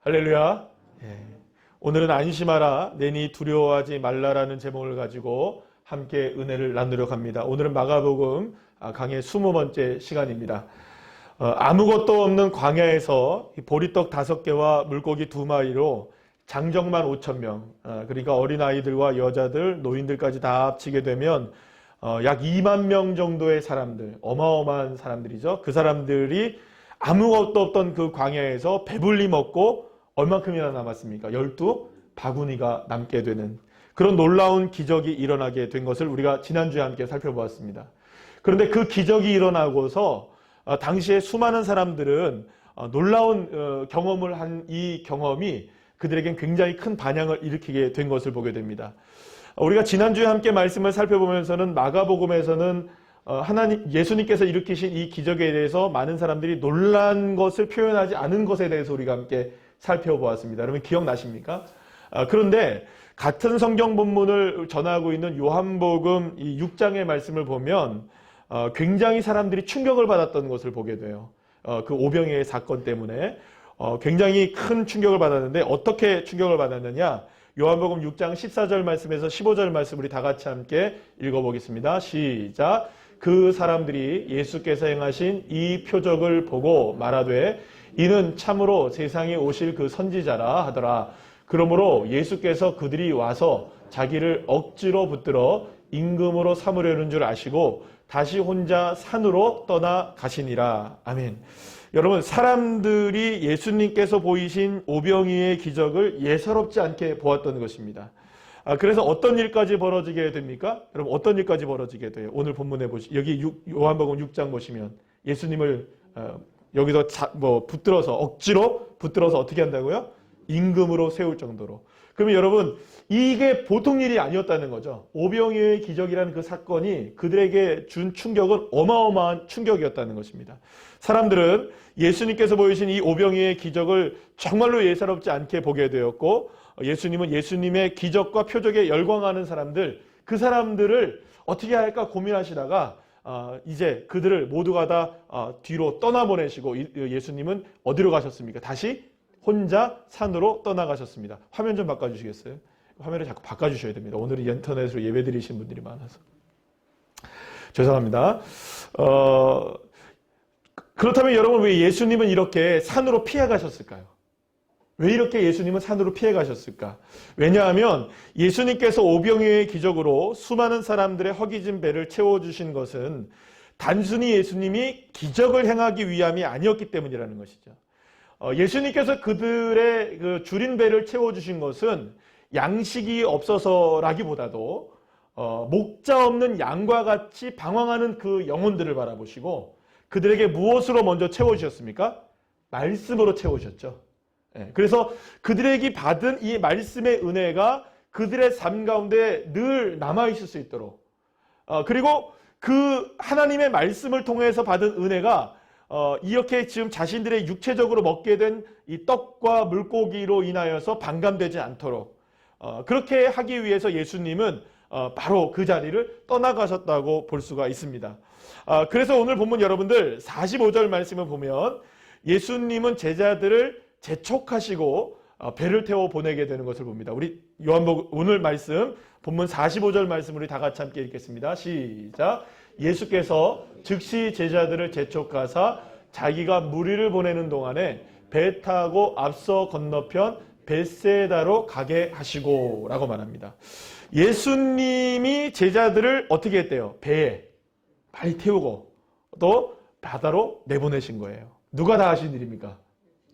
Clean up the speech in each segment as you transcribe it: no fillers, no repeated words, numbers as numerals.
할렐루야. 예. 오늘은 안심하라 내니 두려워하지 말라라는 제목을 가지고 함께 은혜를 나누려고 합니다. 오늘은 마가복음 강의 20번째 시간입니다. 아무것도 없는 광야에서 보리떡 5개와 물고기 2마리로 장정만 5,000명, 그러니까 어린아이들과 여자들, 노인들까지 다 합치게 되면 약 2만 명 정도의 사람들, 어마어마한 사람들이죠. 그 사람들이 아무것도 없던 그 광야에서 배불리 먹고 얼만큼이나 남았습니까? 12바구니가 남게 되는 그런 놀라운 기적이 일어나게 된 것을 우리가 지난주에 함께 살펴보았습니다. 그런데 그 기적이 일어나고서 당시에 수많은 사람들은 놀라운 경험을 한 이 경험이 그들에겐 굉장히 큰 반향을 일으키게 된 것을 보게 됩니다. 우리가 지난주에 함께 말씀을 살펴보면서는 마가복음에서는 예수님께서 일으키신 이 기적에 대해서 많은 사람들이 놀란 것을 표현하지 않은 것에 대해서 우리가 함께 살펴보았습니다. 여러분 기억나십니까? 그런데 같은 성경 본문을 전하고 있는 요한복음 이 6장의 말씀을 보면 굉장히 사람들이 충격을 받았던 것을 보게 돼요. 그 오병이의 사건 때문에 굉장히 큰 충격을 받았는데 어떻게 충격을 받았느냐? 요한복음 6장 14절 말씀에서 15절 말씀 우리 다 같이 함께 읽어보겠습니다. 시작. 그 사람들이 예수께서 행하신 이 표적을 보고 말하되 이는 참으로 세상에 오실 그 선지자라 하더라. 그러므로 예수께서 그들이 와서 자기를 억지로 붙들어 임금으로 삼으려는 줄 아시고 다시 혼자 산으로 떠나 가시니라. 아멘. 여러분, 사람들이 예수님께서 보이신 오병이의 기적을 예사롭지 않게 보았던 것입니다. 그래서 어떤 일까지 벌어지게 됩니까? 여러분, 어떤 일까지 벌어지게 돼요? 오늘 본문에 여기 요한복음 6장 보시면 예수님을 여기서 붙들어서 억지로 붙들어서 어떻게 한다고요? 임금으로 세울 정도로. 그러면 여러분, 이게 보통 일이 아니었다는 거죠. 오병이의 기적이라는 그 사건이 그들에게 준 충격은 어마어마한 충격이었다는 것입니다. 사람들은 예수님께서 보이신 이 오병이의 기적을 정말로 예사롭지 않게 보게 되었고, 예수님은 예수님의 기적과 표적에 열광하는 사람들, 그 사람들을 어떻게 할까 고민하시다가 이제 그들을 모두가 다 뒤로 떠나보내시고 예수님은 어디로 가셨습니까? 다시 혼자 산으로 떠나가셨습니다. 화면 좀 바꿔주시겠어요? 화면을 자꾸 바꿔주셔야 됩니다. 오늘은 인터넷으로 예배 드리신 분들이 많아서. 죄송합니다. 그렇다면 여러분 왜 예수님은 이렇게 산으로 피해 가셨을까요? 왜 이렇게 예수님은 산으로 피해 가셨을까? 왜냐하면 예수님께서 오병이의 기적으로 수많은 사람들의 허기진 배를 채워주신 것은 단순히 예수님이 기적을 행하기 위함이 아니었기 때문이라는 것이죠. 예수님께서 그들의 그 줄인 배를 채워주신 것은 양식이 없어서라기보다도 목자 없는 양과 같이 방황하는 그 영혼들을 바라보시고 그들에게 무엇으로 먼저 채워주셨습니까? 말씀으로 채워주셨죠. 그래서 그들에게 받은 이 말씀의 은혜가 그들의 삶 가운데 늘 남아있을 수 있도록 그리고 그 하나님의 말씀을 통해서 받은 은혜가 이렇게 지금 자신들의 육체적으로 먹게 된 이 떡과 물고기로 인하여서 반감되지 않도록 그렇게 하기 위해서 예수님은 바로 그 자리를 떠나가셨다고 볼 수가 있습니다. 그래서 오늘 본문 여러분들 45절 말씀을 보면 예수님은 제자들을 재촉하시고 배를 태워 보내게 되는 것을 봅니다. 우리 요한복음 오늘 말씀 본문 45절 말씀 우리 다 같이 함께 읽겠습니다. 시작. 예수께서 즉시 제자들을 재촉하사 자기가 무리를 보내는 동안에 배 타고 앞서 건너편 벳세다로 가게 하시고 라고 말합니다. 예수님이 제자들을 어떻게 했대요? 배에 많이 태우고 또 바다로 내보내신 거예요. 누가 다 하신 일입니까?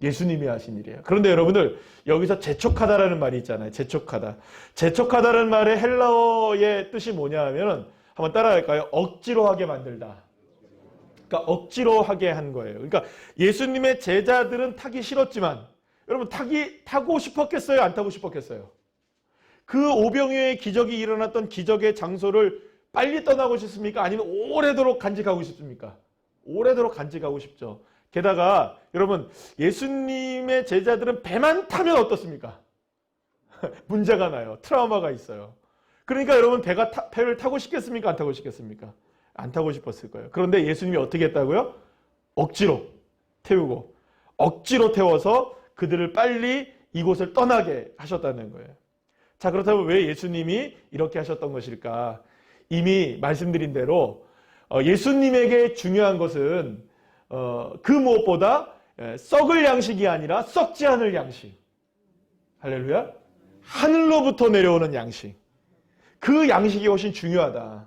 예수님이 하신 일이에요. 그런데 여러분들 여기서 재촉하다라는 말이 있잖아요. 재촉하다. 재촉하다라는 말의 헬라어의 뜻이 뭐냐 하면 한번 따라할까요? 억지로 하게 만들다. 그러니까 억지로 하게 한 거예요. 그러니까 예수님의 제자들은 타기 싫었지만 여러분 타고 싶었겠어요? 안 타고 싶었겠어요? 그 오병이어의 기적이 일어났던 기적의 장소를 빨리 떠나고 싶습니까? 아니면 오래도록 간직하고 싶습니까? 오래도록 간직하고 싶죠. 게다가 여러분 예수님의 제자들은 배만 타면 어떻습니까? 문제가 나요. 트라우마가 있어요. 그러니까 여러분 배를 타고 싶겠습니까? 안 타고 싶겠습니까? 안 타고 싶었을 거예요. 그런데 예수님이 어떻게 했다고요? 억지로 태우고 억지로 태워서 그들을 빨리 이곳을 떠나게 하셨다는 거예요. 자, 그렇다면 왜 예수님이 이렇게 하셨던 것일까? 이미 말씀드린 대로 예수님에게 중요한 것은 그 무엇보다 썩을 양식이 아니라 썩지 않을 양식. 할렐루야. 하늘로부터 내려오는 양식. 그 양식이 훨씬 중요하다.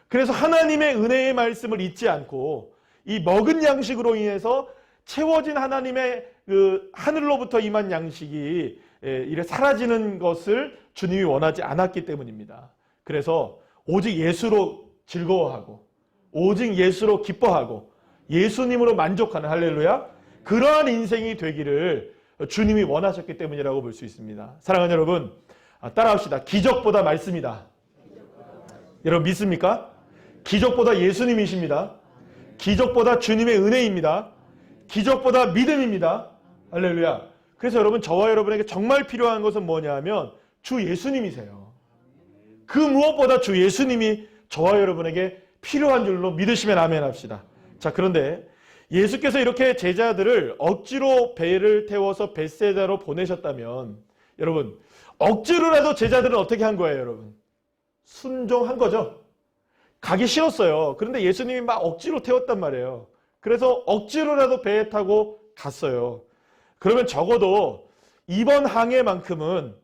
그래서 하나님의 은혜의 말씀을 잊지 않고 이 먹은 양식으로 인해서 채워진 하나님의 그 하늘로부터 임한 양식이 이래 사라지는 것을 주님이 원하지 않았기 때문입니다. 그래서 오직 예수로 즐거워하고 오직 예수로 기뻐하고 예수님으로 만족하는, 할렐루야, 그러한 인생이 되기를 주님이 원하셨기 때문이라고 볼 수 있습니다. 사랑하는 여러분, 따라합시다. 기적보다 말씀이다. 여러분 믿습니까? 기적보다 예수님이십니다. 기적보다 주님의 은혜입니다. 기적보다 믿음입니다. 할렐루야. 그래서 여러분, 저와 여러분에게 정말 필요한 것은 뭐냐 하면 주 예수님이세요. 그 무엇보다 주 예수님이 저와 여러분에게 필요한 줄로 믿으시면 아멘 합시다. 자, 그런데 예수께서 이렇게 제자들을 억지로 배를 태워서 벳세다로 보내셨다면, 여러분, 억지로라도 제자들은 어떻게 한 거예요, 여러분? 순종한 거죠. 가기 싫었어요. 그런데 예수님이 막 억지로 태웠단 말이에요. 그래서 억지로라도 배에 타고 갔어요. 그러면 적어도 이번 항해만큼은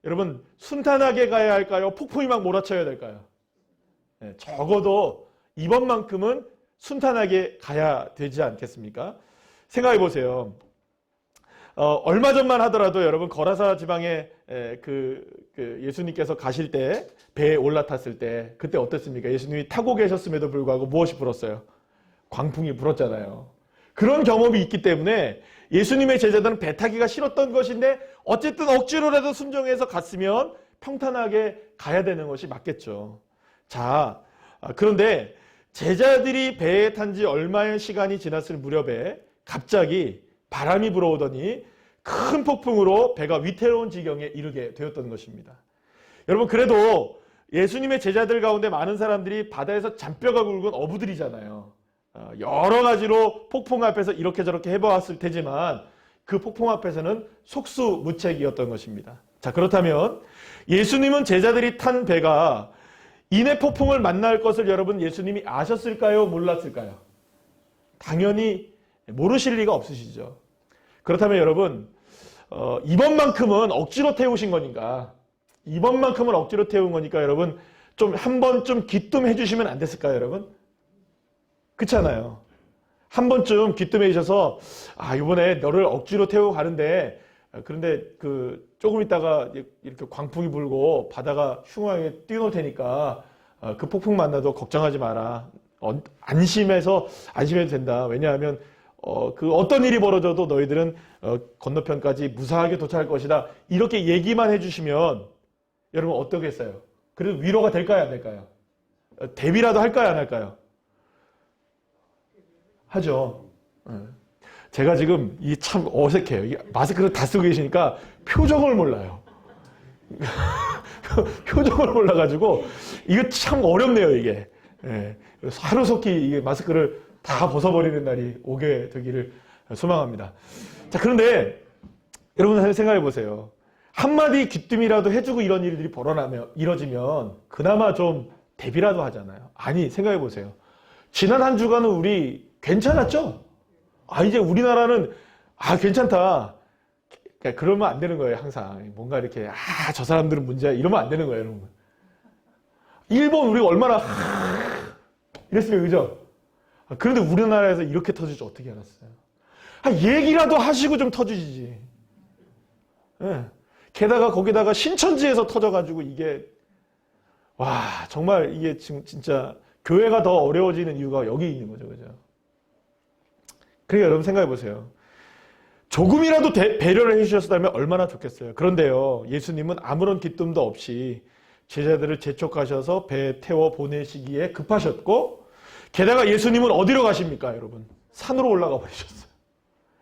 여러분 순탄하게 가야 할까요? 폭풍이 막 몰아쳐야 될까요? 네, 적어도 이번만큼은 순탄하게 가야 되지 않겠습니까? 생각해 보세요. 얼마 전만 하더라도 여러분 거라사 지방에 그 예수님께서 가실 때 배에 올라탔을 때 그때 어땠습니까? 예수님이 타고 계셨음에도 불구하고 무엇이 불었어요? 광풍이 불었잖아요. 그런 경험이 있기 때문에 예수님의 제자들은 배 타기가 싫었던 것인데 어쨌든 억지로라도 순종해서 갔으면 평탄하게 가야 되는 것이 맞겠죠. 자, 그런데 제자들이 배에 탄 지 얼마의 시간이 지났을 무렵에 갑자기 바람이 불어오더니 큰 폭풍으로 배가 위태로운 지경에 이르게 되었던 것입니다. 여러분, 그래도 예수님의 제자들 가운데 많은 사람들이 바다에서 잔뼈가 굵은 어부들이잖아요. 여러 가지로 폭풍 앞에서 이렇게 저렇게 해보았을 테지만 그 폭풍 앞에서는 속수무책이었던 것입니다. 자, 그렇다면 예수님은 제자들이 탄 배가 인해 폭풍을 만날 것을 여러분 예수님이 아셨을까요? 몰랐을까요? 당연히 모르실 리가 없으시죠. 그렇다면 여러분, 이번만큼은 억지로 태우신 거니까, 이번만큼은 억지로 태운 거니까 여러분 좀 한 번쯤 귀뜸해 주시면 안 됐을까요, 여러분? 그렇잖아요. 한 번쯤 귀뜸해 주셔서 이번에 너를 억지로 태우고 가는데 그런데 조금 있다가 이렇게 광풍이 불고 바다가 흉하게 뛰어올 테니까 그 폭풍 만나도 걱정하지 마라. 안심해도 된다. 왜냐하면 어떤 일이 벌어져도 너희들은 건너편까지 무사하게 도착할 것이다. 이렇게 얘기만 해주시면 여러분 어떠겠어요? 그래도 위로가 될까요, 안 될까요? 대비라도 할까요, 안 할까요? 하죠. 제가 지금 이게 참 어색해요. 마스크를 다 쓰고 계시니까 표정을 몰라요. 표정을 몰라가지고 이거 참 어렵네요, 이게. 하루속히 이게 마스크를 다 벗어버리는 날이 오게 되기를 소망합니다. 자, 그런데 여러분 생각해 보세요. 한마디 귀뜸이라도 해주고 이런 일들이 이뤄지면 그나마 좀 대비라도 하잖아요. 아니, 생각해 보세요. 지난 한 주간은 우리 괜찮았죠? 이제 우리나라는 괜찮다. 그러면 안 되는 거예요, 항상. 뭔가 이렇게 저 사람들은 문제야 이러면 안 되는 거예요, 여러분. 일본 우리가 얼마나 이랬으면 그죠? 그런데 우리나라에서 이렇게 터질 줄 어떻게 알았어요? 얘기라도 하시고 좀 터지지. 네. 게다가 거기다가 신천지에서 터져가지고 이게 정말 이게 지금 진짜 교회가 더 어려워지는 이유가 여기 있는 거죠, 그죠? 그러니까 여러분 생각해 보세요. 조금이라도 배려를 해주셨다면 얼마나 좋겠어요. 그런데요, 예수님은 아무런 기쁨도 없이 제자들을 재촉하셔서 배에 태워 보내시기에 급하셨고, 게다가 예수님은 어디로 가십니까, 여러분? 산으로 올라가 버리셨어요.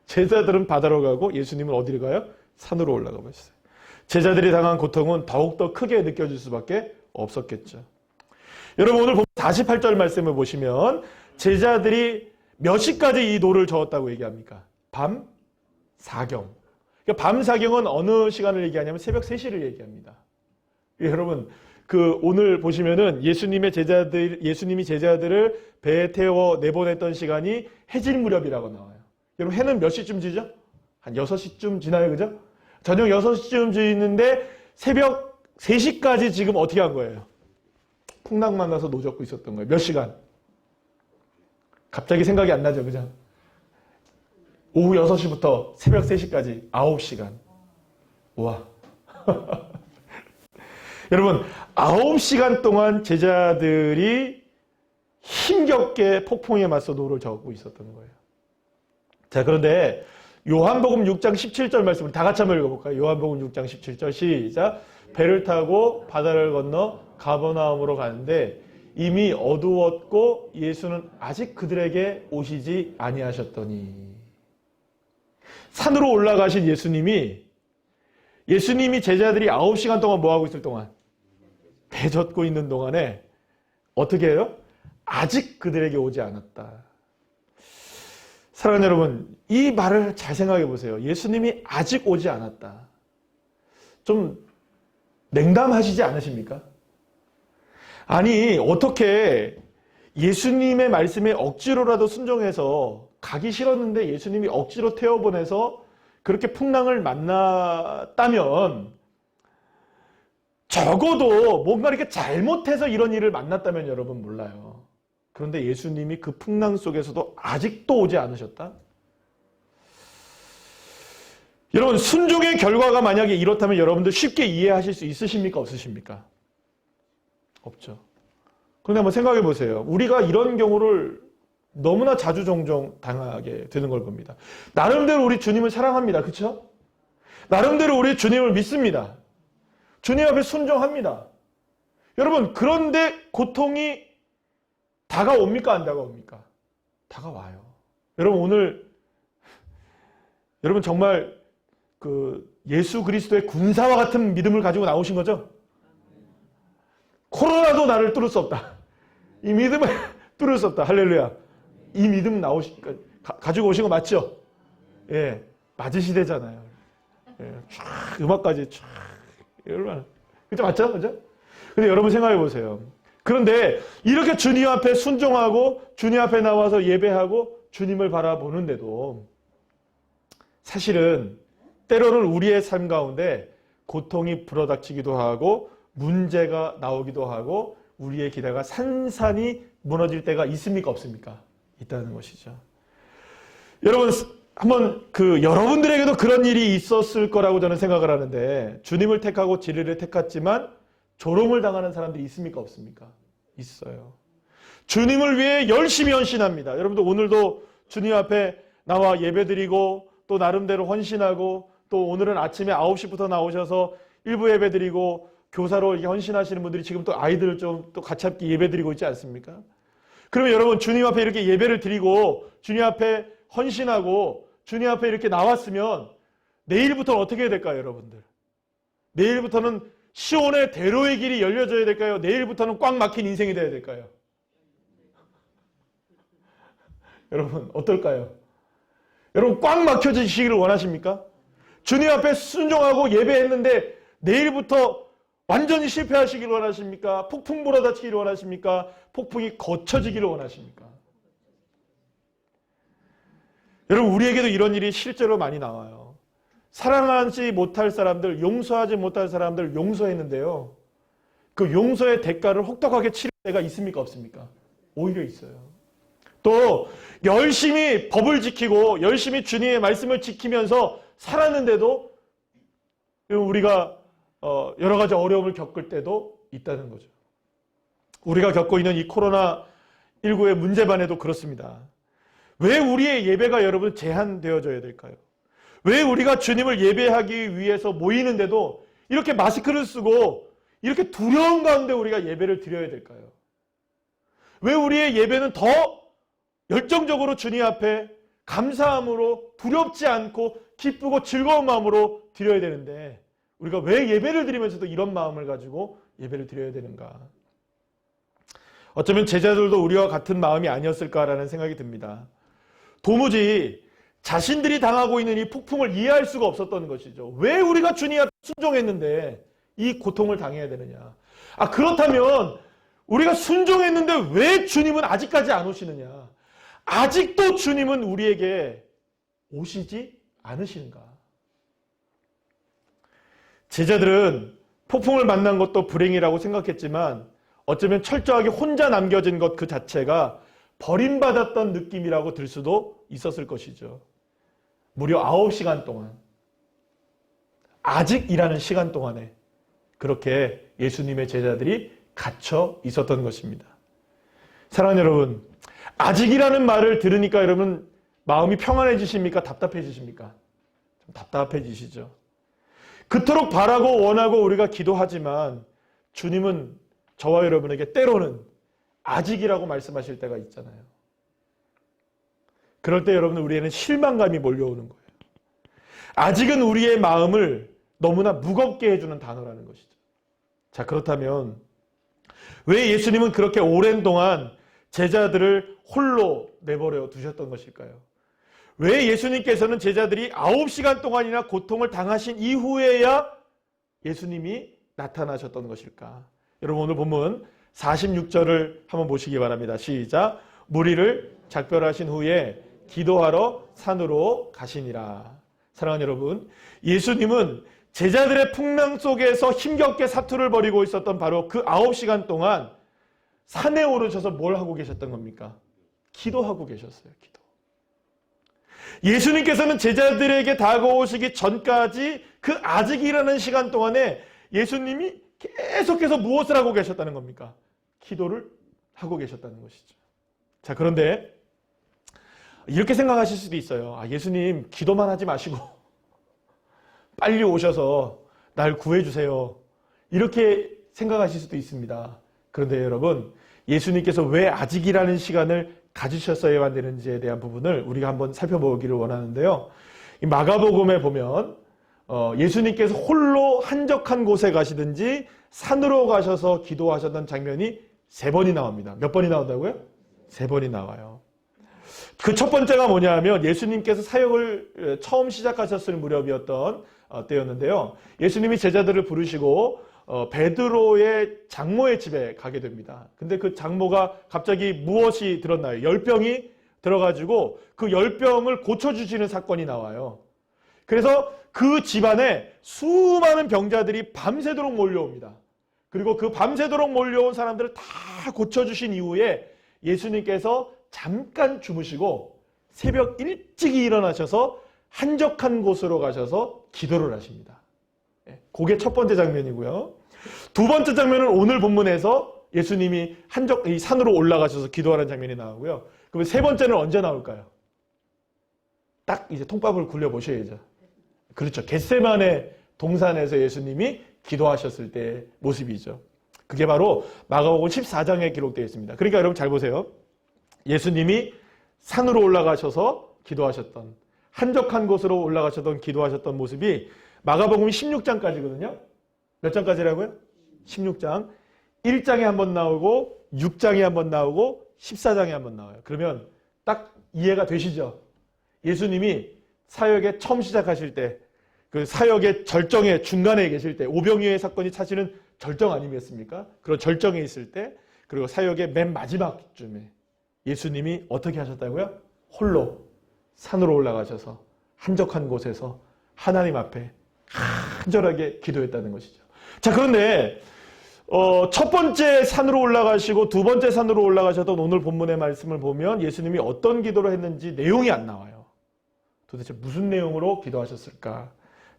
제자들은 바다로 가고 예수님은 어디로 가요? 산으로 올라가 버리셨어요. 제자들이 당한 고통은 더욱더 크게 느껴질 수밖에 없었겠죠. 여러분, 오늘 48절 말씀을 보시면 제자들이 몇 시까지 이 노를 저었다고 얘기합니까? 밤 4경. 그러니까 밤 사경은 어느 시간을 얘기하냐면 새벽 3시를 얘기합니다. 여러분, 오늘 보시면은 예수님이 제자들을 배에 태워 내보냈던 시간이 해질 무렵이라고 나와요. 여러분, 해는 몇 시쯤 지죠? 한 6시쯤 지나요, 그죠? 저녁 6시쯤 지는데 새벽 3시까지 지금 어떻게 한 거예요? 풍랑 만나서 노젓고 있었던 거예요. 몇 시간? 갑자기 생각이 안 나죠, 그죠? 오후 6시부터 새벽 3시까지 9시간. 우와. 여러분, 9시간 동안 제자들이 힘겹게 폭풍에 맞서 노를 저고 있었던 거예요. 자, 그런데 요한복음 6장 17절 말씀을 다 같이 한번 읽어볼까요? 요한복음 6장 17절 시작. 배를 타고 바다를 건너 가버나움으로 가는데 이미 어두웠고 예수는 아직 그들에게 오시지 아니하셨더니. 산으로 올라가신 예수님이 제자들이 9시간 동안 뭐하고 있을 동안? 배 젓고 있는 동안에 어떻게 해요? 아직 그들에게 오지 않았다. 사랑하는 여러분, 이 말을 잘 생각해 보세요. 예수님이 아직 오지 않았다. 좀 냉담하시지 않으십니까? 아니, 어떻게 예수님의 말씀에 억지로라도 순종해서 가기 싫었는데 예수님이 억지로 태워보내서 그렇게 풍랑을 만났다면, 적어도 뭔가 이렇게 잘못해서 이런 일을 만났다면 여러분 몰라요. 그런데 예수님이 그 풍랑 속에서도 아직도 오지 않으셨다? 여러분, 순종의 결과가 만약에 이렇다면 여러분들 쉽게 이해하실 수 있으십니까? 없으십니까? 없죠. 그런데 한번 생각해 보세요. 우리가 이런 경우를 너무나 자주 종종 당하게 되는 걸 겁니다. 나름대로 우리 주님을 사랑합니다. 그렇죠? 나름대로 우리 주님을 믿습니다. 주님 앞에 순종합니다. 여러분, 그런데 고통이 다가옵니까? 안 다가옵니까? 다가와요. 여러분, 여러분 정말 예수 그리스도의 군사와 같은 믿음을 가지고 나오신 거죠? 코로나도 나를 뚫을 수 없다. 이 믿음을 뚫을 수 없다. 할렐루야. 이 믿음 가지고 오신 거 맞죠? 예, 맞으시대잖아요. 예, 쫙 음악까지 쫙 얼마나 그죠? 맞죠? 그죠? 근데 여러분 생각해 보세요. 그런데 이렇게 주님 앞에 순종하고 주님 앞에 나와서 예배하고 주님을 바라보는데도 사실은 때로는 우리의 삶 가운데 고통이 불어닥치기도 하고 문제가 나오기도 하고 우리의 기대가 산산이 무너질 때가 있습니까? 없습니까? 있다는 것이죠. 여러분, 한번 여러분들에게도 그런 일이 있었을 거라고 저는 생각을 하는데, 주님을 택하고 진리를 택했지만 조롱을 당하는 사람들이 있습니까? 없습니까? 있어요. 주님을 위해 열심히 헌신합니다. 여러분들 오늘도 주님 앞에 나와 예배드리고 또 나름대로 헌신하고 또 오늘은 아침에 9시부터 나오셔서 일부 예배드리고 교사로 이렇게 헌신하시는 분들이 지금 또 아이들을 좀 또 같이 함께 예배드리고 있지 않습니까? 그러면 여러분 주님 앞에 이렇게 예배를 드리고 주님 앞에 헌신하고 주님 앞에 이렇게 나왔으면 내일부터는 어떻게 해야 될까요, 여러분들? 내일부터는 시온의 대로의 길이 열려져야 될까요? 내일부터는 꽉 막힌 인생이 돼야 될까요? 여러분 어떨까요? 여러분 꽉 막혀지시기를 원하십니까? 주님 앞에 순종하고 예배했는데 내일부터 완전히 실패하시기를 원하십니까? 폭풍 불어닥치기를 원하십니까? 폭풍이 거쳐지기를 원하십니까? 여러분 우리에게도 이런 일이 실제로 많이 나와요. 사랑하지 못할 사람들, 용서하지 못할 사람들 용서했는데요. 그 용서의 대가를 혹독하게 치를 때가 있습니까? 없습니까? 오히려 있어요. 또 열심히 법을 지키고 열심히 주님의 말씀을 지키면서 살았는데도 우리가 여러 가지 어려움을 겪을 때도 있다는 거죠. 우리가 겪고 있는 이 코로나19의 문제반에도 그렇습니다. 왜 우리의 예배가 여러분 제한되어져야 될까요? 왜 우리가 주님을 예배하기 위해서 모이는데도 이렇게 마스크를 쓰고 이렇게 두려운 가운데 우리가 예배를 드려야 될까요? 왜 우리의 예배는 더 열정적으로 주님 앞에 감사함으로 두렵지 않고 기쁘고 즐거운 마음으로 드려야 되는데 우리가 왜 예배를 드리면서도 이런 마음을 가지고 예배를 드려야 되는가? 어쩌면 제자들도 우리와 같은 마음이 아니었을까라는 생각이 듭니다. 도무지 자신들이 당하고 있는 이 폭풍을 이해할 수가 없었던 것이죠. 왜 우리가 주님 앞에 순종했는데 이 고통을 당해야 되느냐. 그렇다면 우리가 순종했는데 왜 주님은 아직까지 안 오시느냐. 아직도 주님은 우리에게 오시지 않으시는가. 제자들은 폭풍을 만난 것도 불행이라고 생각했지만 어쩌면 철저하게 혼자 남겨진 것 그 자체가 버림받았던 느낌이라고 들 수도 있었을 것이죠. 무려 9시간 동안, 아직이라는 시간 동안에 그렇게 예수님의 제자들이 갇혀 있었던 것입니다. 사랑하는 여러분, 아직이라는 말을 들으니까 여러분 마음이 평안해지십니까? 답답해지십니까? 좀 답답해지시죠. 그토록 바라고 원하고 우리가 기도하지만 주님은 저와 여러분에게 때로는 아직이라고 말씀하실 때가 있잖아요. 그럴 때 여러분 우리에는 실망감이 몰려오는 거예요. 아직은 우리의 마음을 너무나 무겁게 해주는 단어라는 것이죠. 자, 그렇다면 왜 예수님은 그렇게 오랜 동안 제자들을 홀로 내버려 두셨던 것일까요? 왜 예수님께서는 제자들이 9시간 동안이나 고통을 당하신 이후에야 예수님이 나타나셨던 것일까? 여러분 오늘 본문 46절을 한번 보시기 바랍니다. 시작. 무리를 작별하신 후에 기도하러 산으로 가시니라. 사랑하는 여러분, 예수님은 제자들의 풍랑 속에서 힘겹게 사투를 벌이고 있었던 바로 그 9시간 동안 산에 오르셔서 뭘 하고 계셨던 겁니까? 기도하고 계셨어요. 기도. 예수님께서는 제자들에게 다가오시기 전까지 그 아직이라는 시간 동안에 예수님이 계속해서 무엇을 하고 계셨다는 겁니까? 기도를 하고 계셨다는 것이죠. 자, 그런데 이렇게 생각하실 수도 있어요. 예수님 기도만 하지 마시고 빨리 오셔서 날 구해주세요. 이렇게 생각하실 수도 있습니다. 그런데 여러분, 예수님께서 왜 아직이라는 시간을 가지셨어야 되는지에 대한 부분을 우리가 한번 살펴보기를 원하는데요. 이 마가복음에 보면 예수님께서 홀로 한적한 곳에 가시든지 산으로 가셔서 기도하셨던 장면이 3번이 나옵니다. 몇 번이 나온다고요? 3번이 나와요. 그 첫 번째가 뭐냐면 예수님께서 사역을 처음 시작하셨을 무렵이었던 때였는데요. 예수님이 제자들을 부르시고 베드로의 장모의 집에 가게 됩니다. 근데 그 장모가 갑자기 무엇이 들었나요? 열병이 들어가지고 그 열병을 고쳐주시는 사건이 나와요. 그래서 그 집안에 수많은 병자들이 밤새도록 몰려옵니다. 그리고 그 밤새도록 몰려온 사람들을 다 고쳐주신 이후에 예수님께서 잠깐 주무시고 새벽 일찍이 일어나셔서 한적한 곳으로 가셔서 기도를 하십니다. 그게 첫 번째 장면이고요. 두 번째 장면은 오늘 본문에서 예수님이 이 산으로 올라가셔서 기도하는 장면이 나오고요. 그러면 세 번째는 언제 나올까요? 딱 이제 통밥을 굴려보셔야죠. 그렇죠. 겟세마네 동산에서 예수님이 기도하셨을 때의 모습이죠. 그게 바로 마가복음 14장에 기록되어 있습니다. 그러니까 여러분 잘 보세요. 예수님이 산으로 올라가셔서 기도하셨던, 한적한 곳으로 올라가셨던 기도하셨던 모습이 마가복음 16장까지거든요. 몇 장까지라고요? 16장. 1장에 한번 나오고 6장에 한번 나오고 14장에 한번 나와요. 그러면 딱 이해가 되시죠? 예수님이 사역에 처음 시작하실 때, 그 사역의 절정의 중간에 계실 때, 오병이어의 사건이 사실은 절정 아니겠습니까? 그런 절정에 있을 때, 그리고 사역의 맨 마지막쯤에 예수님이 어떻게 하셨다고요? 홀로 산으로 올라가셔서 한적한 곳에서 하나님 앞에 간절하게 기도했다는 것이죠. 자, 그런데 첫 번째 산으로 올라가시고 두 번째 산으로 올라가셨던 오늘 본문의 말씀을 보면 예수님이 어떤 기도를 했는지 내용이 안 나와요. 도대체 무슨 내용으로 기도하셨을까?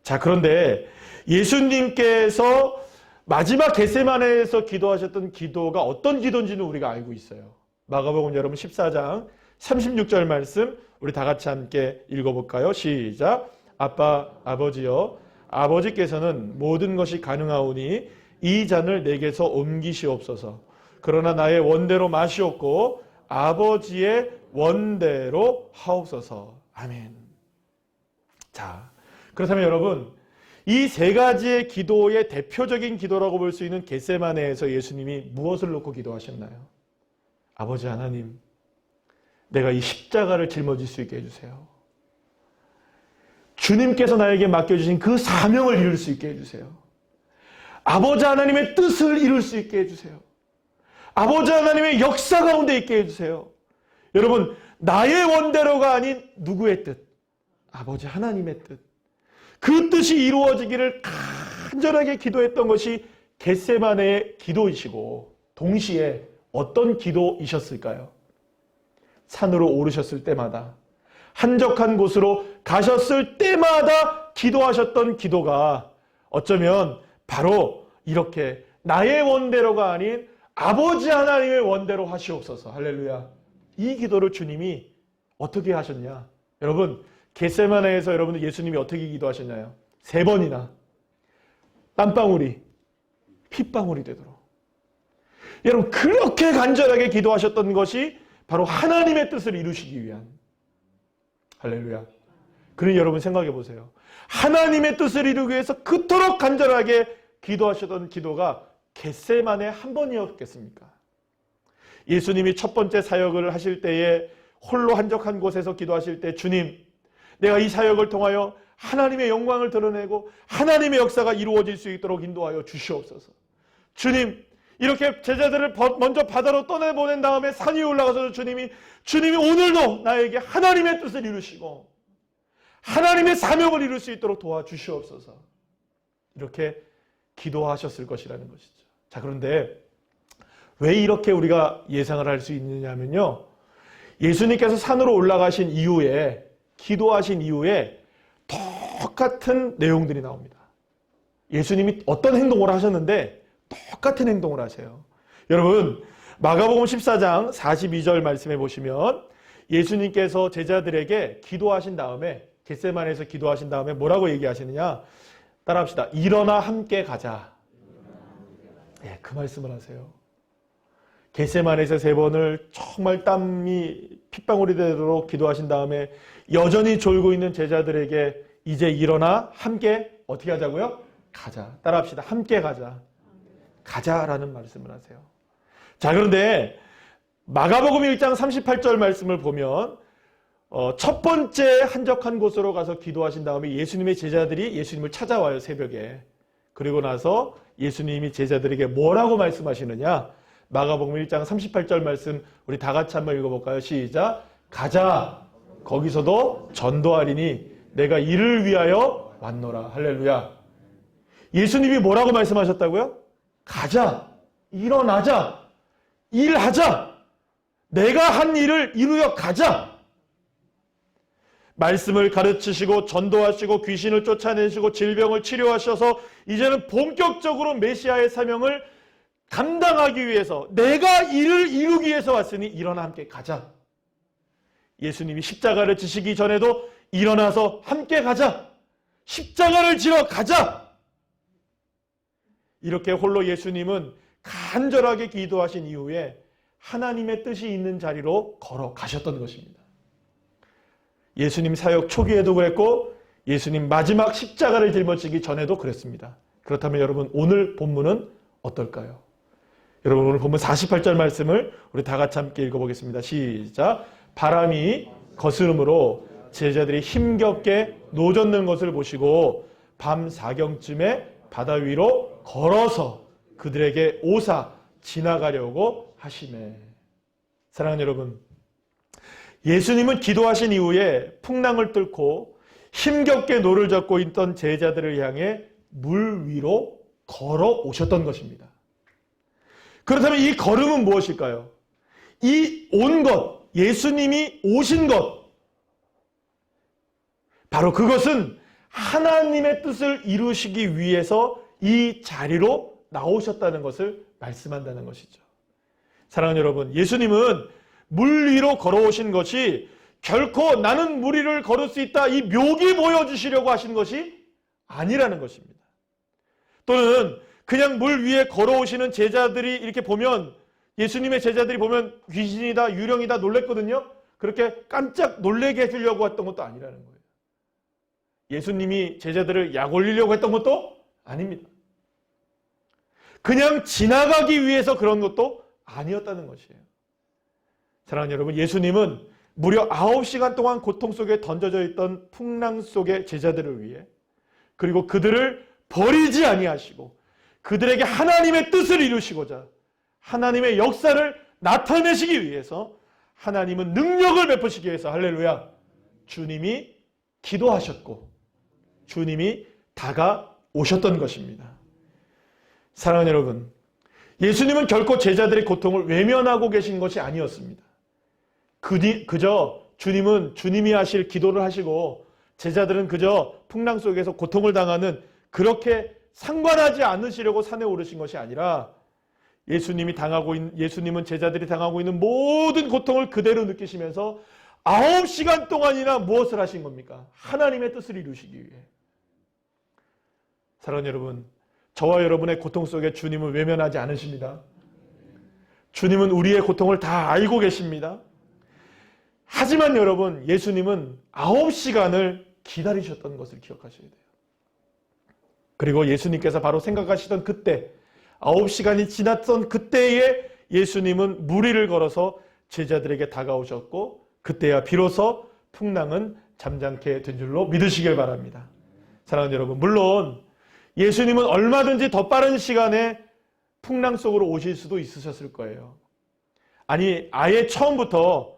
자, 그런데 예수님께서 마지막 겟세마네에서 기도하셨던 기도가 어떤 기도인지는 우리가 알고 있어요. 마가복음 여러분 14장 36절 말씀 우리 다 같이 함께 읽어볼까요? 시작. 아버지여, 아버지께서는 모든 것이 가능하오니 이 잔을 내게서 옮기시옵소서. 그러나 나의 원대로 마시옵고 아버지의 원대로 하옵소서. 아멘. 자, 그렇다면 여러분, 이 세 가지의 기도의 대표적인 기도라고 볼 수 있는 겟세마네에서 예수님이 무엇을 놓고 기도하셨나요? 아버지 하나님, 내가 이 십자가를 짊어질 수 있게 해주세요. 주님께서 나에게 맡겨주신 그 사명을 이룰 수 있게 해주세요. 아버지 하나님의 뜻을 이룰 수 있게 해주세요. 아버지 하나님의 역사 가운데 있게 해주세요. 여러분, 나의 원대로가 아닌 누구의 뜻? 아버지 하나님의 뜻. 그 뜻이 이루어지기를 간절하게 기도했던 것이 겟세마네의 기도이시고 동시에 어떤 기도이셨을까요? 산으로 오르셨을 때마다, 한적한 곳으로 가셨을 때마다 기도하셨던 기도가 어쩌면 바로 이렇게 나의 원대로가 아닌 아버지 하나님의 원대로 하시옵소서. 할렐루야. 이 기도를 주님이 어떻게 하셨냐? 여러분, 겟세마네에서 여러분들 예수님이 어떻게 기도하셨나요? 3번이나 땀방울이 핏방울이 되도록. 여러분, 그렇게 간절하게 기도하셨던 것이 바로 하나님의 뜻을 이루시기 위한. 할렐루야. 그러니 여러분 생각해 보세요. 하나님의 뜻을 이루기 위해서 그토록 간절하게 기도하셨던 기도가 겟세마네 한 번이었겠습니까? 예수님이 첫 번째 사역을 하실 때에 홀로 한적한 곳에서 기도하실 때, 주님, 내가 이 사역을 통하여 하나님의 영광을 드러내고 하나님의 역사가 이루어질 수 있도록 인도하여 주시옵소서. 주님, 이렇게 제자들을 먼저 바다로 떠내보낸 다음에 산 위에 올라가서 주님이 오늘도 나에게 하나님의 뜻을 이루시고 하나님의 사명을 이룰 수 있도록 도와주시옵소서. 이렇게 기도하셨을 것이라는 것이죠. 자, 그런데 왜 이렇게 우리가 예상을 할 수 있느냐면요, 예수님께서 산으로 올라가신 이후에, 기도하신 이후에 똑같은 내용들이 나옵니다. 예수님이 어떤 행동을 하셨는데 똑같은 행동을 하세요. 여러분, 마가복음 14장 42절 말씀해 보시면 예수님께서 제자들에게 기도하신 다음에, 겟세마네에서 기도하신 다음에 뭐라고 얘기하시느냐? 따라합시다. 일어나 함께 가자. 예, 그 말씀을 하세요. 겟세마네에서 3번을 정말 땀이 핏방울이 되도록 기도하신 다음에 여전히 졸고 있는 제자들에게 이제 일어나 함께 어떻게 하자고요? 가자. 따라합시다. 함께 가자. 가자라는 말씀을 하세요. 자, 그런데 마가복음 1장 38절 말씀을 보면 첫 번째 한적한 곳으로 가서 기도하신 다음에 예수님의 제자들이 예수님을 찾아와요, 새벽에. 그리고 나서 예수님이 제자들에게 뭐라고 말씀하시느냐? 마가복음 1장 38절 말씀 우리 다 같이 한번 읽어볼까요? 시작. 가자. 거기서도 전도하리니 내가 이를 위하여 왔노라. 할렐루야. 예수님이 뭐라고 말씀하셨다고요? 가자. 일어나자. 일하자. 내가 한 일을 이루어 가자. 말씀을 가르치시고 전도하시고 귀신을 쫓아내시고 질병을 치료하셔서 이제는 본격적으로 메시아의 사명을 감당하기 위해서 내가 이를 이루기 위해서 왔으니 일어나 함께 가자. 예수님이 십자가를 지시기 전에도 일어나서 함께 가자. 십자가를 지러 가자. 이렇게 홀로 예수님은 간절하게 기도하신 이후에 하나님의 뜻이 있는 자리로 걸어가셨던 것입니다. 예수님 사역 초기에도 그랬고 예수님 마지막 십자가를 짊어지기 전에도 그랬습니다. 그렇다면 여러분, 오늘 본문은 어떨까요? 여러분, 오늘 본문 48절 말씀을 우리 다 같이 함께 읽어보겠습니다. 시작. 바람이 거스름으로 제자들이 힘겹게 노젓는 것을 보시고 밤 4경쯤에 바다 위로 걸어서 그들에게 오사 지나가려고 하시네. 사랑하는 여러분, 예수님은 기도하신 이후에 풍랑을 뚫고 힘겹게 노를 젓고 있던 제자들을 향해 물 위로 걸어오셨던 것입니다. 그렇다면 이 걸음은 무엇일까요? 이 온 것, 예수님이 오신 것, 바로 그것은 하나님의 뜻을 이루시기 위해서 이 자리로 나오셨다는 것을 말씀한다는 것이죠. 사랑하는 여러분, 예수님은 물 위로 걸어오신 것이 결코 나는 물 위를 걸을 수 있다, 이 묘기 보여주시려고 하신 것이 아니라는 것입니다. 또는 그냥 물 위에 걸어오시는 제자들이 이렇게 보면, 예수님의 제자들이 보면 귀신이다, 유령이다 놀랬거든요. 그렇게 깜짝 놀래게 해주려고 했던 것도 아니라는 거예요. 예수님이 제자들을 약 올리려고 했던 것도 아닙니다. 그냥 지나가기 위해서 그런 것도 아니었다는 것이에요. 사랑하는 여러분, 예수님은 무려 9시간 동안 고통 속에 던져져 있던 풍랑 속의 제자들을 위해, 그리고 그들을 버리지 아니하시고 그들에게 하나님의 뜻을 이루시고자 하나님의 역사를 나타내시기 위해서 하나님은 능력을 베푸시기 위해서, 할렐루야, 주님이 기도하셨고 주님이 다가오셨던 것입니다. 사랑하는 여러분, 예수님은 결코 제자들의 고통을 외면하고 계신 것이 아니었습니다. 그저 주님은 주님이 하실 기도를 하시고 제자들은 그저 풍랑 속에서 고통을 당하는, 그렇게 상관하지 않으시려고 산에 오르신 것이 아니라 예수님은 제자들이 당하고 있는 모든 고통을 그대로 느끼시면서 9시간 동안이나 무엇을 하신 겁니까? 하나님의 뜻을 이루시기 위해. 사랑하는 여러분, 저와 여러분의 고통 속에 주님은 외면하지 않으십니다. 주님은 우리의 고통을 다 알고 계십니다. 하지만 여러분, 예수님은 9시간을 기다리셨던 것을 기억하셔야 돼요. 그리고 예수님께서 바로 생각하시던 그때, 9시간이 지났던 그때에 예수님은 무리를 걸어서 제자들에게 다가오셨고 그때야 비로소 풍랑은 잠잠케 된 줄로 믿으시길 바랍니다. 사랑하는 여러분, 물론 예수님은 얼마든지 더 빠른 시간에 풍랑 속으로 오실 수도 있으셨을 거예요. 아니, 아예 처음부터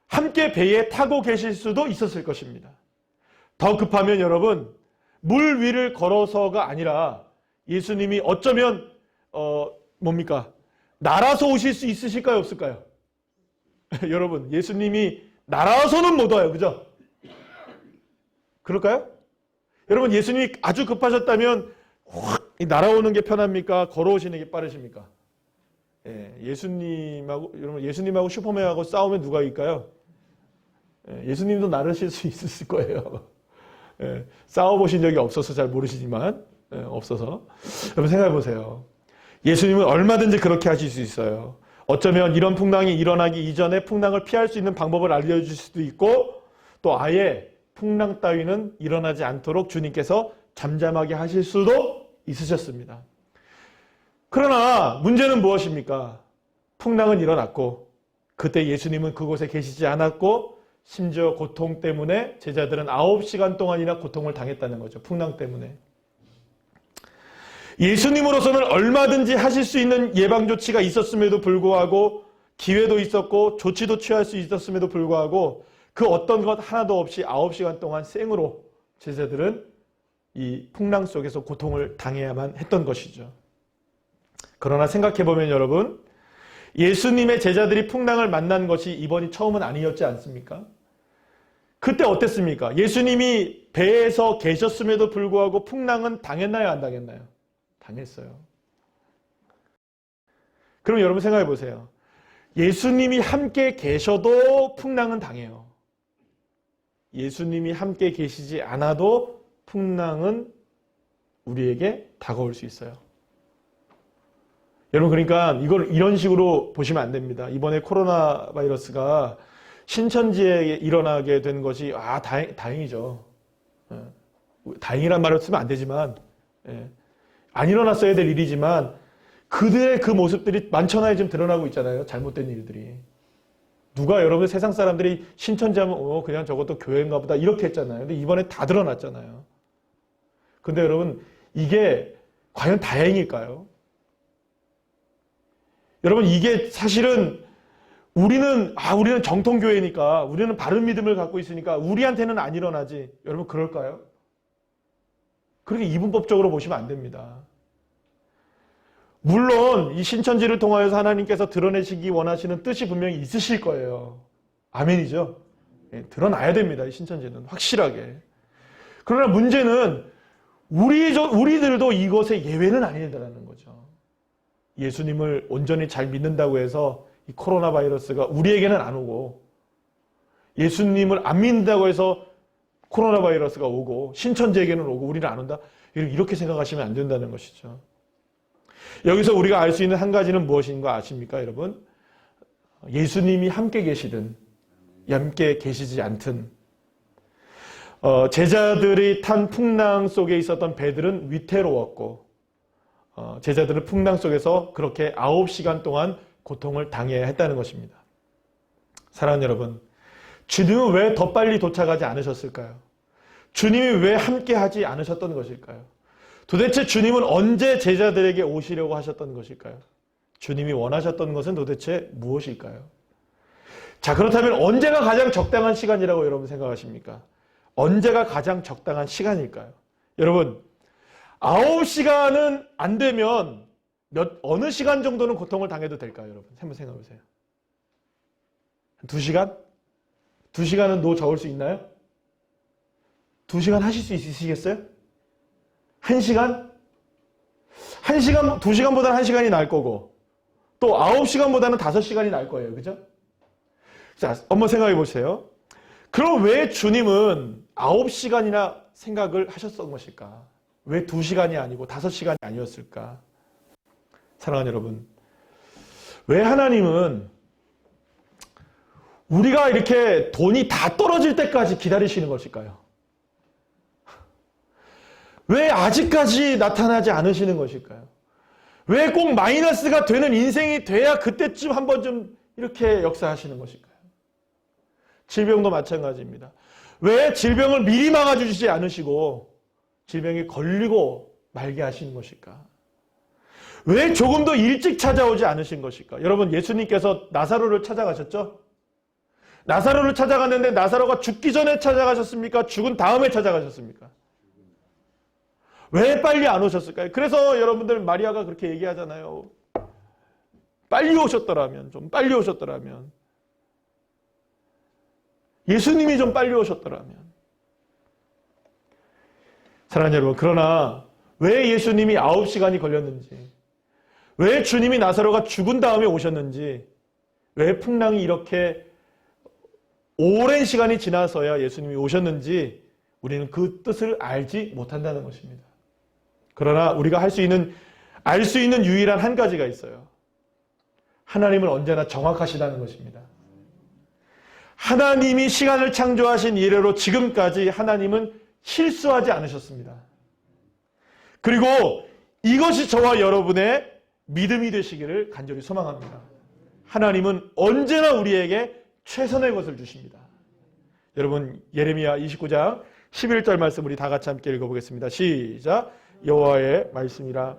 함께 배에 타고 계실 수도 있었을 것입니다. 더 급하면 여러분, 물 위를 걸어서가 아니라 예수님이 어쩌면 날아서 오실 수 있으실까요, 없을까요? 여러분, 예수님이 날아서는 못 와요, 그죠? 그럴까요? 여러분, 예수님이 아주 급하셨다면 확 날아오는 게 편합니까? 걸어오시는 게 빠르십니까? 예수님하고 슈퍼맨하고 싸우면 누가 이길까요? 예수님도 나르실 수 있을 거예요. 싸워보신 적이 없어서 잘 모르시지만, 없어서. 여러분 생각해 보세요. 예수님은 얼마든지 그렇게 하실 수 있어요. 어쩌면 이런 풍랑이 일어나기 이전에 풍랑을 피할 수 있는 방법을 알려줄 수도 있고, 또 아예 풍랑 따위는 일어나지 않도록 주님께서 잠잠하게 하실 수도 있으셨습니다. 그러나 문제는 무엇입니까? 풍랑은 일어났고 그때 예수님은 그곳에 계시지 않았고, 심지어 고통 때문에 제자들은 9시간 동안이나 고통을 당했다는 거죠. 풍랑 때문에. 예수님으로서는 얼마든지 하실 수 있는 예방조치가 있었음에도 불구하고, 기회도 있었고 조치도 취할 수 있었음에도 불구하고 그 어떤 것 하나도 없이 9시간 동안 생으로 제자들은 이 풍랑 속에서 고통을 당해야만 했던 것이죠. 그러나 생각해보면 여러분, 예수님의 제자들이 풍랑을 만난 것이 이번이 처음은 아니었지 않습니까? 그때 어땠습니까? 예수님이 배에서 계셨음에도 불구하고 풍랑은 당했나요, 안 당했나요? 당했어요. 그럼 여러분 생각해 보세요. 예수님이 함께 계셔도 풍랑은 당해요. 예수님이 함께 계시지 않아도 풍랑은 우리에게 다가올 수 있어요. 여러분, 그러니까 이걸 이런 식으로 보시면 안 됩니다. 이번에 코로나 바이러스가 신천지에 일어나게 된 것이 다행이죠. 다행이란 말을 쓰면 안 되지만, 안 일어났어야 될 일이지만 그들의 그 모습들이 만천하에 지금 드러나고 있잖아요. 잘못된 일들이. 누가 여러분 세상 사람들이 신천지 하면 그냥 저것도 교회인가 보다 이렇게 했잖아요. 근데 이번에 다 드러났잖아요. 근데 여러분, 이게 과연 다행일까요? 여러분, 이게 사실은 우리는 정통교회니까, 우리는 바른 믿음을 갖고 있으니까 우리한테는 안 일어나지. 여러분, 그럴까요? 그렇게 이분법적으로 보시면 안 됩니다. 물론 이 신천지를 통하여서 하나님께서 드러내시기 원하시는 뜻이 분명히 있으실 거예요. 아멘이죠? 드러나야 됩니다. 이 신천지는 확실하게. 그러나 문제는 우리들도 이것의 예외는 아니다라는 거죠. 예수님을 온전히 잘 믿는다고 해서 이 코로나 바이러스가 우리에게는 안 오고, 예수님을 안 믿는다고 해서 코로나 바이러스가 오고 신천지에게는 오고 우리는 안 온다, 이렇게 생각하시면 안 된다는 것이죠. 여기서 우리가 알 수 있는 한 가지는 무엇인가 아십니까, 여러분? 예수님이 함께 계시든 함께 계시지 않든, 제자들이 탄 풍랑 속에 있었던 배들은 위태로웠고, 제자들은 풍랑 속에서 그렇게 9시간 동안 고통을 당해야 했다는 것입니다. 사랑하는 여러분, 주님은 왜 더 빨리 도착하지 않으셨을까요? 주님이 왜 함께 하지 않으셨던 것일까요? 도대체 주님은 언제 제자들에게 오시려고 하셨던 것일까요? 주님이 원하셨던 것은 도대체 무엇일까요? 자, 그렇다면 언제가 가장 적당한 시간이라고 여러분 생각하십니까? 언제가 가장 적당한 시간일까요? 여러분, 9시간은 안 되면 어느 시간 정도는 고통을 당해도 될까요, 여러분? 한번 생각해 보세요. 2시간? 2시간은 노 적을 수 있나요? 2시간 하실 수 있으시겠어요? 1시간? 1시간, 2시간보다는 1시간이 나을 거고, 또 9시간보다는 5시간이 나을 거예요. 그죠? 자, 한번 생각해 보세요. 그럼 왜 주님은 9시간이나 생각을 하셨던 것일까? 왜 2시간이 아니고 5시간이 아니었을까? 사랑하는 여러분, 왜 하나님은 우리가 이렇게 돈이 다 떨어질 때까지 기다리시는 것일까요? 왜 아직까지 나타나지 않으시는 것일까요? 왜 꼭 마이너스가 되는 인생이 돼야 그때쯤 한번 좀 이렇게 역사하시는 것일까요? 질병도 마찬가지입니다. 왜 질병을 미리 막아주시지 않으시고 질병이 걸리고 말게 하시는 것일까? 왜 조금 더 일찍 찾아오지 않으신 것일까? 여러분, 예수님께서 나사로를 찾아가셨죠? 나사로를 찾아갔는데 나사로가 죽기 전에 찾아가셨습니까? 죽은 다음에 찾아가셨습니까? 왜 빨리 안 오셨을까요? 그래서 여러분들 마리아가 그렇게 얘기하잖아요. 빨리 오셨더라면, 좀 빨리 오셨더라면. 예수님이 좀 빨리 오셨더라면. 사랑하는 여러분, 그러나 왜 예수님이 9시간이 걸렸는지, 왜 주님이 나사로가 죽은 다음에 오셨는지, 왜 풍랑이 이렇게 오랜 시간이 지나서야 예수님이 오셨는지 우리는 그 뜻을 알지 못한다는 것입니다. 그러나 우리가 알 수 있는 유일한 한 가지가 있어요. 하나님은 언제나 정확하시다는 것입니다. 하나님이 시간을 창조하신 이래로 지금까지 하나님은 실수하지 않으셨습니다. 그리고 이것이 저와 여러분의 믿음이 되시기를 간절히 소망합니다. 하나님은 언제나 우리에게 최선의 것을 주십니다. 여러분, 예레미야 29장 11절 말씀 우리 다 같이 함께 읽어보겠습니다. 시작. 여호와의 말씀이라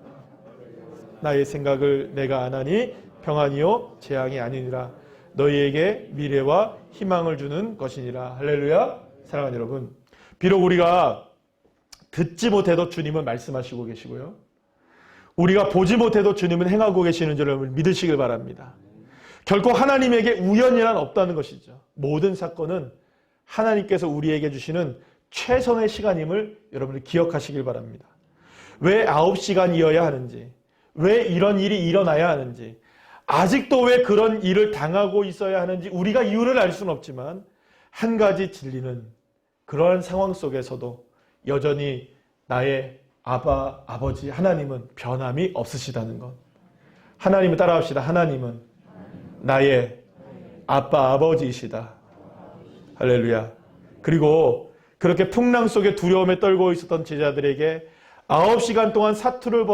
나의 생각을 내가 아나니 평안이요 재앙이 아니니라. 너희에게 미래와 희망을 주는 것이니라. 할렐루야. 사랑하는 여러분, 비록 우리가 듣지 못해도 주님은 말씀하시고 계시고요, 우리가 보지 못해도 주님은 행하고 계시는 줄 여러분 믿으시길 바랍니다. 결코 하나님에게 우연이란 없다는 것이죠. 모든 사건은 하나님께서 우리에게 주시는 최선의 시간임을 여러분들 기억하시길 바랍니다. 왜 9시간이어야 하는지, 왜 이런 일이 일어나야 하는지, 아직도 왜 그런 일을 당하고 있어야 하는지 우리가 이유를 알 수는 없지만 한 가지 진리는 그러한 상황 속에서도 여전히 나의 아버지 하나님은 변함이 없으시다는 것. 하나님을 따라합시다. 하나님은 나의 아버지이시다. 할렐루야. 그리고 그렇게 풍랑 속에 두려움에 떨고 있었던 제자들에게 9시간 동안 사투를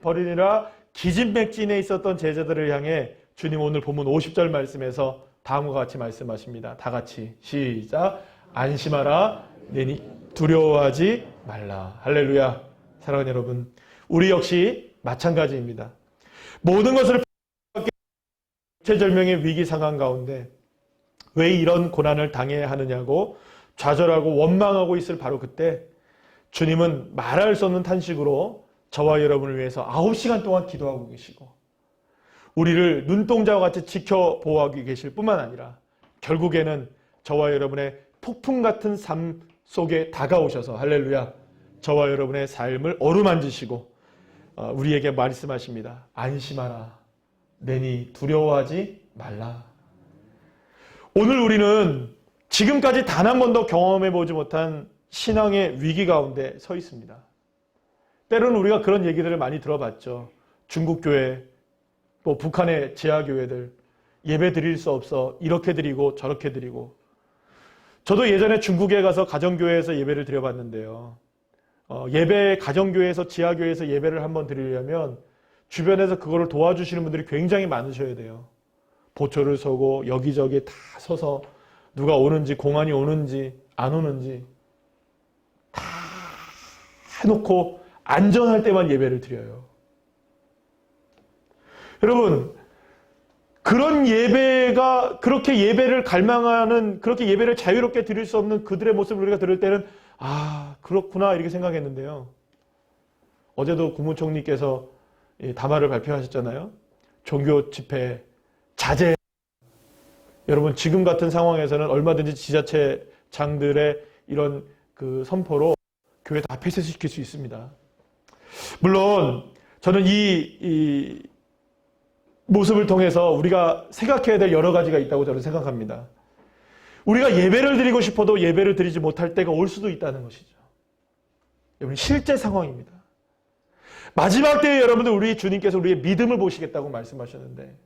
벌이느라 기진맥진에 있었던 제자들을 향해 주님 오늘 본문 50절 말씀에서 다음과 같이 말씀하십니다. 다 같이 시작. 안심하라. 내니 두려워하지 말라. 할렐루야. 사랑하는 여러분, 우리 역시 마찬가지입니다. 모든 것을 절명의 위기 상황 가운데 왜 이런 고난을 당해야 하느냐고 좌절하고 원망하고 있을 바로 그때 주님은 말할 수 없는 탄식으로 저와 여러분을 위해서 9시간 동안 기도하고 계시고 우리를 눈동자와 같이 지켜보호하고 계실 뿐만 아니라 결국에는 저와 여러분의 폭풍 같은 삶 속에 다가오셔서 할렐루야, 저와 여러분의 삶을 어루만지시고 우리에게 말씀하십니다. 안심하라. 내니 두려워하지 말라. 오늘 우리는 지금까지 단 한 번도 경험해보지 못한 신앙의 위기 가운데 서 있습니다. 때로는 우리가 그런 얘기들을 많이 들어봤죠. 중국 교회, 또 북한의 지하교회들 예배 드릴 수 없어 이렇게 드리고 저렇게 드리고. 저도 예전에 중국에 가서 가정교회에서 예배를 드려봤는데요. 가정교회에서 지하교회에서 예배를 한번 드리려면 주변에서 그거를 도와주시는 분들이 굉장히 많으셔야 돼요. 보초를 서고 여기저기 다 서서 누가 오는지, 공안이 오는지 안 오는지 다 해놓고 안전할 때만 예배를 드려요. 여러분, 그런 예배가, 그렇게 예배를 갈망하는, 그렇게 예배를 자유롭게 드릴 수 없는 그들의 모습을 우리가 들을 때는 아, 그렇구나 이렇게 생각했는데요. 어제도 국무총리께서 담화를 발표하셨잖아요. 종교 집회 자제. 여러분, 지금 같은 상황에서는 얼마든지 지자체장들의 이런 그 선포로 교회 다 폐쇄시킬 수 있습니다. 물론 저는 이 모습을 통해서 우리가 생각해야 될 여러 가지가 있다고 저는 생각합니다. 우리가 예배를 드리고 싶어도 예배를 드리지 못할 때가 올 수도 있다는 것이죠. 여러분, 실제 상황입니다. 마지막 때에 여러분들, 우리 주님께서 우리의 믿음을 보시겠다고 말씀하셨는데,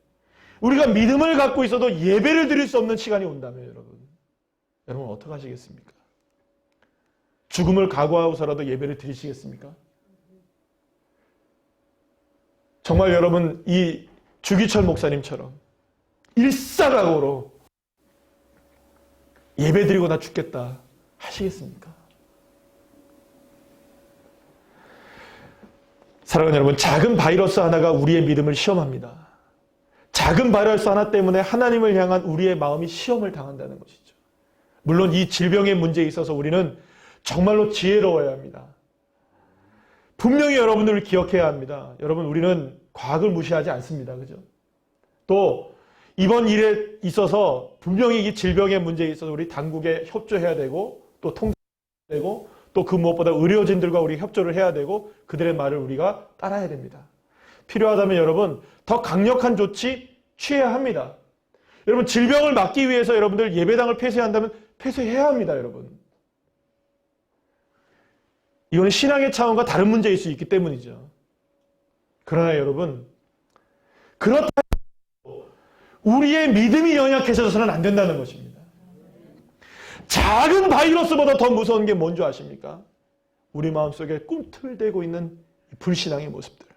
우리가 믿음을 갖고 있어도 예배를 드릴 수 없는 시간이 온다면 여러분 어떻게 하시겠습니까? 죽음을 각오하고서라도 예배를 드리시겠습니까? 정말 여러분, 이 주기철 목사님처럼 일사각오로 예배 드리고 나 죽겠다 하시겠습니까? 사랑하는 여러분, 작은 바이러스 하나가 우리의 믿음을 시험합니다. 작은 바이러스 하나 때문에 하나님을 향한 우리의 마음이 시험을 당한다는 것이죠. 물론 이 질병의 문제에 있어서 우리는 정말로 지혜로워야 합니다. 분명히 여러분들을 기억해야 합니다. 여러분, 우리는 과학을 무시하지 않습니다. 그죠? 또 이번 일에 있어서 분명히 이 질병의 문제에 있어서 우리 당국에 협조해야 되고, 또 통제해야 되고, 또 그 무엇보다 의료진들과 우리 협조를 해야 되고, 그들의 말을 우리가 따라야 됩니다. 필요하다면 여러분, 더 강력한 조치 취해야 합니다. 여러분, 질병을 막기 위해서 여러분들 예배당을 폐쇄한다면 폐쇄해야 합니다. 여러분, 이거는 신앙의 차원과 다른 문제일 수 있기 때문이죠. 그러나 여러분, 그렇다고 우리의 믿음이 연약해져서는 안 된다는 것입니다. 작은 바이러스보다 더 무서운 게 뭔지 아십니까? 우리 마음속에 꿈틀대고 있는 불신앙의 모습들.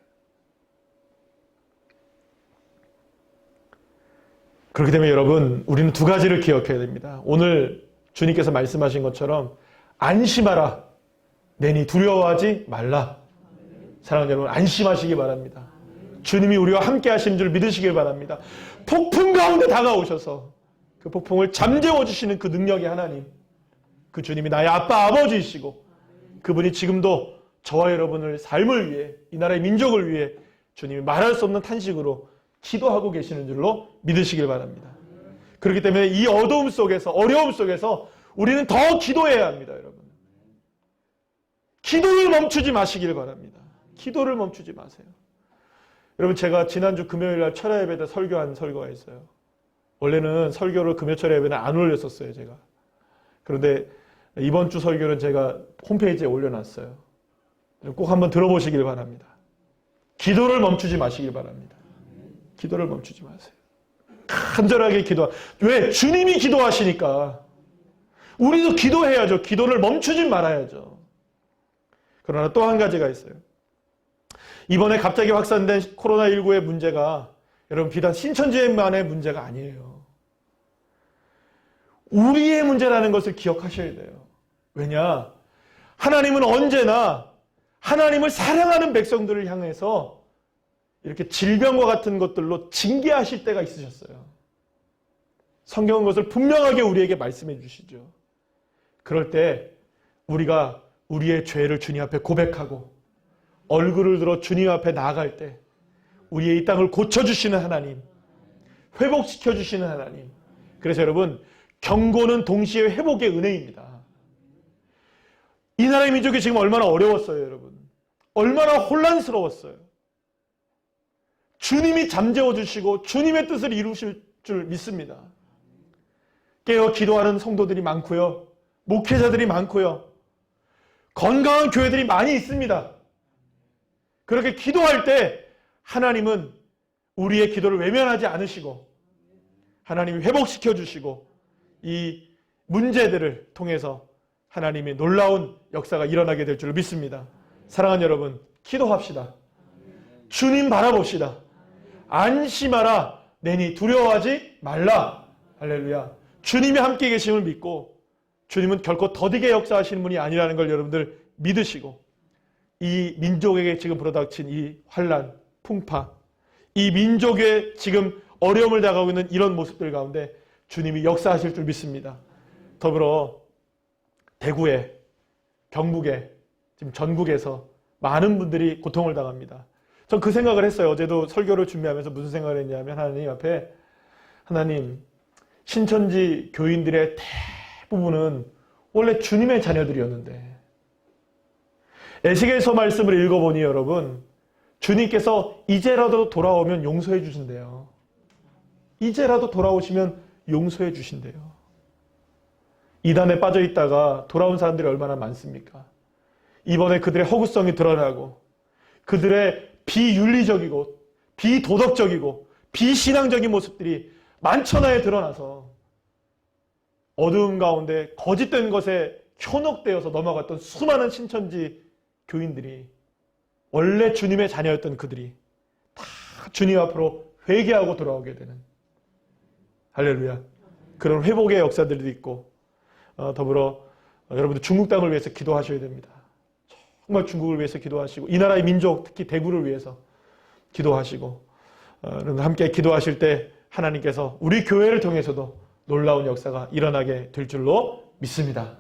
그렇기 때문에 여러분, 우리는 두 가지를 기억해야 됩니다. 오늘 주님께서 말씀하신 것처럼 안심하라, 내니 두려워하지 말라. 사랑하는 여러분, 안심하시기 바랍니다. 주님이 우리와 함께 하신 줄 믿으시길 바랍니다. 폭풍 가운데 다가오셔서 그 폭풍을 잠재워 주시는 그 능력의 하나님, 그 주님이 나의 아빠 아버지이시고, 그분이 지금도 저와 여러분의 삶을 위해, 이 나라의 민족을 위해 주님이 말할 수 없는 탄식으로 기도하고 계시는 줄로 믿으시길 바랍니다. 그렇기 때문에 이 어두움 속에서, 어려움 속에서 우리는 더 기도해야 합니다. 여러분, 기도를 멈추지 마시길 바랍니다. 기도를 멈추지 마세요. 여러분, 제가 지난주 금요일날 철야 예배 때 설교한 설교가 있어요. 원래는 설교를 금요 철야 예배는 안 올렸었어요, 제가. 그런데 이번 주 설교는 제가 홈페이지에 올려놨어요. 꼭 한번 들어보시길 바랍니다. 기도를 멈추지 마시길 바랍니다. 기도를 멈추지 마세요. 간절하게 왜? 주님이 기도하시니까. 우리도 기도해야죠. 기도를 멈추지 말아야죠. 그러나 또 한 가지가 있어요. 이번에 갑자기 확산된 코로나19의 문제가 여러분 비단 신천지만의 문제가 아니에요. 우리의 문제라는 것을 기억하셔야 돼요. 왜냐? 하나님은 언제나 하나님을 사랑하는 백성들을 향해서 이렇게 질병과 같은 것들로 징계하실 때가 있으셨어요. 성경은 그것을 분명하게 우리에게 말씀해 주시죠. 그럴 때 우리가 우리의 죄를 주님 앞에 고백하고 얼굴을 들어 주님 앞에 나아갈 때 우리의 이 땅을 고쳐주시는 하나님, 회복시켜주시는 하나님. 그래서 여러분, 경고는 동시에 회복의 은혜입니다. 이 나라의 민족이 지금 얼마나 어려웠어요, 여러분. 얼마나 혼란스러웠어요. 주님이 잠재워 주시고 주님의 뜻을 이루실 줄 믿습니다. 깨어 기도하는 성도들이 많고요. 목회자들이 많고요. 건강한 교회들이 많이 있습니다. 그렇게 기도할 때 하나님은 우리의 기도를 외면하지 않으시고 하나님이 회복시켜 주시고 이 문제들을 통해서 하나님의 놀라운 역사가 일어나게 될 줄 믿습니다. 사랑하는 여러분, 기도합시다. 주님 바라봅시다. 안심하라, 내니 두려워하지 말라. 할렐루야. 주님이 함께 계심을 믿고 주님은 결코 더디게 역사하시는 분이 아니라는 걸 여러분들 믿으시고 이 민족에게 지금 불어닥친 이 환란, 풍파, 이 민족의 지금 어려움을 당하고 있는 이런 모습들 가운데 주님이 역사하실 줄 믿습니다. 더불어 대구에, 경북에, 지금 전국에서 많은 분들이 고통을 당합니다. 전 그 생각을 했어요. 어제도 설교를 준비하면서 무슨 생각을 했냐면 하나님 앞에 하나님, 신천지 교인들의 대부분은 원래 주님의 자녀들이었는데 에스겔서 말씀을 읽어보니 여러분 주님께서 이제라도 돌아오면 용서해 주신대요. 이제라도 돌아오시면 용서해 주신대요. 이단에 빠져 있다가 돌아온 사람들이 얼마나 많습니까? 이번에 그들의 허구성이 드러나고 그들의 비윤리적이고 비도덕적이고 비신앙적인 모습들이 만천하에 드러나서 어두움 가운데 거짓된 것에 현혹되어서 넘어갔던 수많은 신천지 교인들이 원래 주님의 자녀였던 그들이 다 주님 앞으로 회개하고 돌아오게 되는 할렐루야. 그런 회복의 역사들도 있고 더불어 여러분들 중국 땅을 위해서 기도하셔야 됩니다. 정말 중국을 위해서 기도하시고 이 나라의 민족 특히 대구를 위해서 기도하시고 함께 기도하실 때 하나님께서 우리 교회를 통해서도 놀라운 역사가 일어나게 될 줄로 믿습니다.